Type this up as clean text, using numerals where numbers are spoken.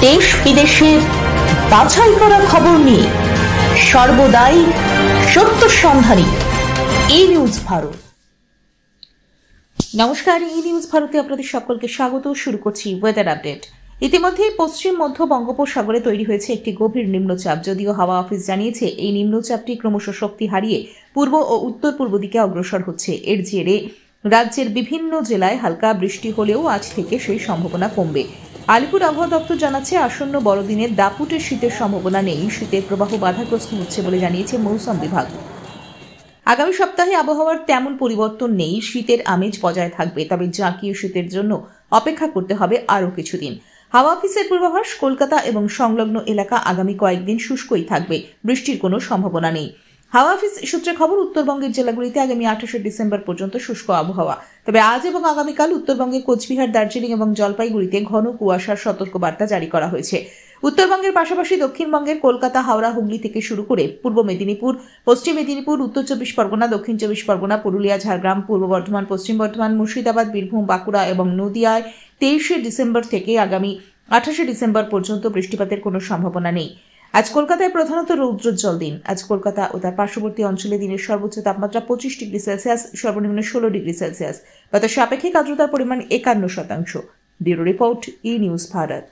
দেশ বিদেশের বাছাই করা খবর নিয়ে সর্বদাই সত্য সন্ধানী ই নিউজ ভারত। নমস্কার, ই নিউজ ভারতে আপনাদের সকলকে স্বাগত। শুরু করছি ওয়েদার আপডেট। ইতিমধ্যে পশ্চিম মধ্য বঙ্গোপসাগরে তৈরি হয়েছে একটি গভীর নিম্নচাপ। যদিও হাওয়া অফিস জানিয়েছে এই নিম্নচাপটি ক্রমশ শক্তি হারিয়ে পূর্ব ও উত্তর পূর্ব দিকে অগ্রসর হচ্ছে। এর জেরে রাজ্যের বিভিন্ন জেলায় হালকা বৃষ্টি হলেও আজ থেকে সেই সম্ভাবনা কমবে। আলিপুর আবহাওয়া দপ্তর জানাচ্ছে, আসন্ন বড়দিনের দাপুটে শীতের সম্ভাবনা নেই। শীতের প্রবাহ বাধাগ্রস্ত হচ্ছে বলে জানিয়েছে মৌসুম বিভাগ। আগামী সপ্তাহে আবহাওয়ার তেমন পরিবর্তন নেই, শীতের আমেজ বজায় থাকবে। তবে জাঁকিয়ে শীতের জন্য অপেক্ষা করতে হবে আরও কিছুদিন। হাওয়া অফিসের পূর্বাভাস, কলকাতা এবং সংলগ্ন এলাকা আগামী কয়েকদিন শুষ্কই থাকবে, বৃষ্টির কোনো সম্ভাবনা নেই। হাওয়া অফিস সূত্রে খবর, উত্তরবঙ্গের জেলাগুলিতে আগামী 28শে ডিসেম্বর পর্যন্ত শুষ্ক আবহাওয়া। তবে আজ এবং আগামীকাল উত্তরবঙ্গের কোচবিহার, দার্জিলিং এবং জলপাইগুড়িতে ঘন কুয়াশার সতর্কবার্তা জারি করা হয়েছে। উত্তরবঙ্গের পাশাপাশি দক্ষিণবঙ্গের কলকাতা, হাওড়া, হুগলি থেকে শুরু করে পূর্ব মেদিনীপুর, পশ্চিম মেদিনীপুর, উত্তর চব্বিশ পরগনা, দক্ষিণ চব্বিশ পরগনা, পুরুলিয়া, ঝাড়গ্রাম, পূর্ব বর্ধমান, পশ্চিম বর্ধমান, মুর্শিদাবাদ, বীরভূম, বাঁকুড়া এবং নদিয়ায় 23শে ডিসেম্বর থেকে আগামী 28শে ডিসেম্বর পর্যন্ত বৃষ্টিপাতের কোনো সম্ভাবনা নেই। আজ কলকাতায় প্রধানত রৌদ্রোজ্জ্বল দিন। আজ কলকাতা ও তার পার্শ্ববর্তী অঞ্চলে দিনের সর্বোচ্চ তাপমাত্রা 25 ডিগ্রি সেলসিয়াস, সর্বনিম্ন 16 ডিগ্রি সেলসিয়াস। বাতাসে আপেক্ষিক আর্দ্রতার পরিমাণ 51%। ব্যুরো রিপোর্ট, ই নিউজ ভারত।